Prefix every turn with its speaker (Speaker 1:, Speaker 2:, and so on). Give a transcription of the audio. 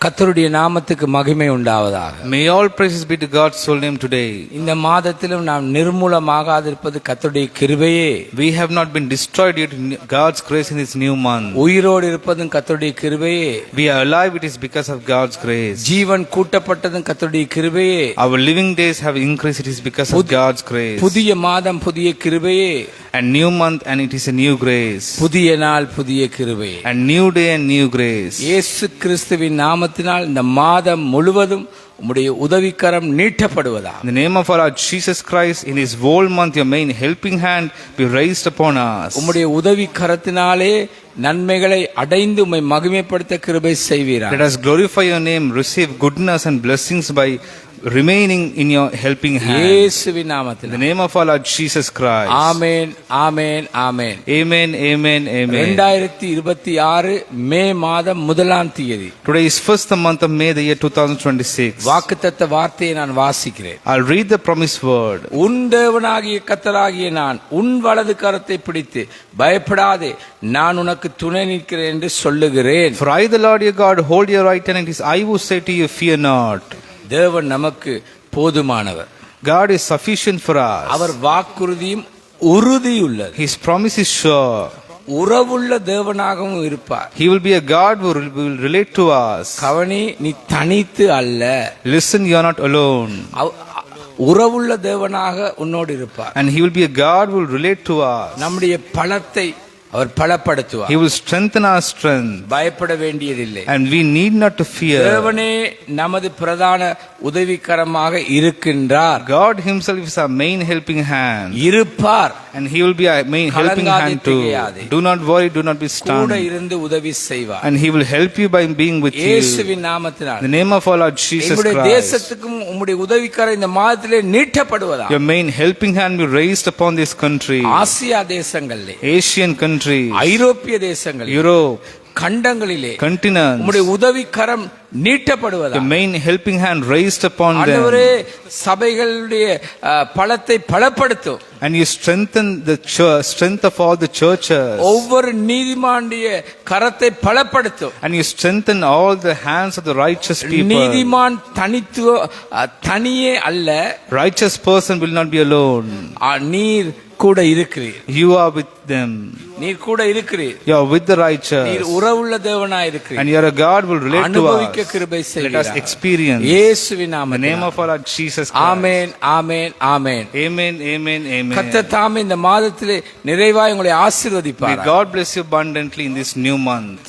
Speaker 1: கர்த்தருடைய நாமத்துக்கு மகிமை உண்டாவதாக.
Speaker 2: May all praises be to God's holy name today.
Speaker 1: இந்த மாதத்திலும் நாம் நிர்மூலமாகாதிருப்பது கர்த்தருடைய கிருபையே.
Speaker 2: We have not been destroyed due to God's grace in this new month.
Speaker 1: உயிரோடு இருப்பதும் கர்த்தருடைய கிருபையே.
Speaker 2: We are alive, it is because of God's grace.
Speaker 1: ஜீவன் கூட்டப்பட்டதும் கர்த்தருடைய கிருபையே.
Speaker 2: Our living days have increased, it is because of God's grace.
Speaker 1: புதிய மாதம் புதிய கிருபையே.
Speaker 2: And new month and it is a new grace.
Speaker 1: புதிய நாள் புதிய கிருபை.
Speaker 2: And new day and new grace.
Speaker 1: இயேசு கிறிஸ்துவின் நாமத்தினால் இந்த மாதம் முழுவதும் உம்முடைய உதவிக்கரம் நீட்டப்படுவதா.
Speaker 2: In the name of our Lord Jesus Christ, in this whole month your main helping hand be raised upon us.
Speaker 1: உம்முடைய உதவிக்கரத்தினாலே நன்மைகளை அடைந்து உம்மை மகிமைப்படுத்த கிருபை செய்வீராக.
Speaker 2: Let us glorify your name, receive goodness and blessings by remaining in your helping hand.
Speaker 1: இயேசுவின் நாமத்தில்.
Speaker 2: In the name of our Lord Jesus Christ.
Speaker 1: Amen amen amen.
Speaker 2: Amen amen amen.
Speaker 1: 2026 மே மாதம் 1ஆம் தேதி.
Speaker 2: Today is first the month of May, the year 2026.
Speaker 1: வாக்குத்தத்த வார்த்தையை நான் வாசிக்கிறேன்.
Speaker 2: I'll read the promised word.
Speaker 1: உன் தேவனாகிய கர்த்தராகிய நான் உன் வலது கரத்தை பிடித்து பயப்படாதே நான் உனக்கு துணை நிற்கிறேன் என்று சொல்லுகிறேன்.
Speaker 2: For I the Lord your God hold your right hand, and it is I who say to you, fear not.
Speaker 1: தேவன் நமக்கு போதுமானவர்.
Speaker 2: God is sufficient for us.
Speaker 1: Our வாக்குறுதியும் உறுதியுள்ளது.
Speaker 2: His promise is sure.
Speaker 1: உறவுள்ள தேவனாகவும் இருப்பார்.
Speaker 2: He will be a God who will relate to us.
Speaker 1: கவனி, நீ தனித்து அல்ல.
Speaker 2: Listen, you are not alone.
Speaker 1: உறவுள்ள தேவனாக உன்னோடு இருப்பார்.
Speaker 2: And he will be a God who will relate to us.
Speaker 1: நம்முடைய பலத்தை அவர் பலப்படுத்துவார்.
Speaker 2: He will strengthen our strength.
Speaker 1: பயப்பட வேண்டியதில்லை.
Speaker 2: And we need not to fear.
Speaker 1: தேவனே நமது பிரதான உதவிக்கரமாக இருக்கின்றார்.
Speaker 2: God himself is our main helping hand.
Speaker 1: இருப்பார்.
Speaker 2: And he will be our main helping hand too. Do not worry, do not be stunned.
Speaker 1: கூட இருந்து உதவி செய்வார்.
Speaker 2: And he will help you by being with you.
Speaker 1: இயேசுவின் நாமத்தினால்.
Speaker 2: In the name of our Lord Jesus
Speaker 1: நம்முடைய
Speaker 2: Christ.
Speaker 1: தேசத்துக்கும் உம்முடைய உதவிக்கரம் இந்த மாதத்திலே நீட்டப்படுவதாக.
Speaker 2: Your main helping hand be raised upon this country.
Speaker 1: Asia தேசங்களிலே,
Speaker 2: Asian countries,
Speaker 1: ஐரோப்பிய தேசங்களிலே,
Speaker 2: Europe,
Speaker 1: கண்டங்களிலே
Speaker 2: continents,
Speaker 1: உம்முடைய உதவிக்கரம் நீட்டப்படுவதாக.
Speaker 2: the main helping hand raised upon them.
Speaker 1: ஆண்டவரே, சபைகளுடைய பலத்தை பலப்படுத்தும்.
Speaker 2: And you strengthen the strength of all the churches.
Speaker 1: ஒவ்வொரு நீதிமானுடைய கரத்தை பலப்படுத்தும்.
Speaker 2: And you strengthen all the hands of the righteous people.
Speaker 1: நீதிமான் தனியே அல்ல.
Speaker 2: Righteous person will not be alone.
Speaker 1: நீர் கூட இருக்கிறீர்.
Speaker 2: You are with them.
Speaker 1: நீர் கூட இருக்கிறீர்.
Speaker 2: You are with the righteous.
Speaker 1: நீர் உறவுள்ள தேவனாய் இருக்கிறீர்.
Speaker 2: And you are a God who will relate to us.
Speaker 1: அனுபவிக்க கிருபை செய்வீராக.
Speaker 2: Let us experience.
Speaker 1: இயேசுவின் நாமத்தில்.
Speaker 2: In the name of our Lord Jesus Christ.
Speaker 1: Amen amen amen.
Speaker 2: Amen amen amen.
Speaker 1: கர்த்தர் தாமே இந்த மாதத்திலே நிறைவாய் உங்களை ஆசீர்வதிப்பார்.
Speaker 2: May God bless you abundantly in this new month.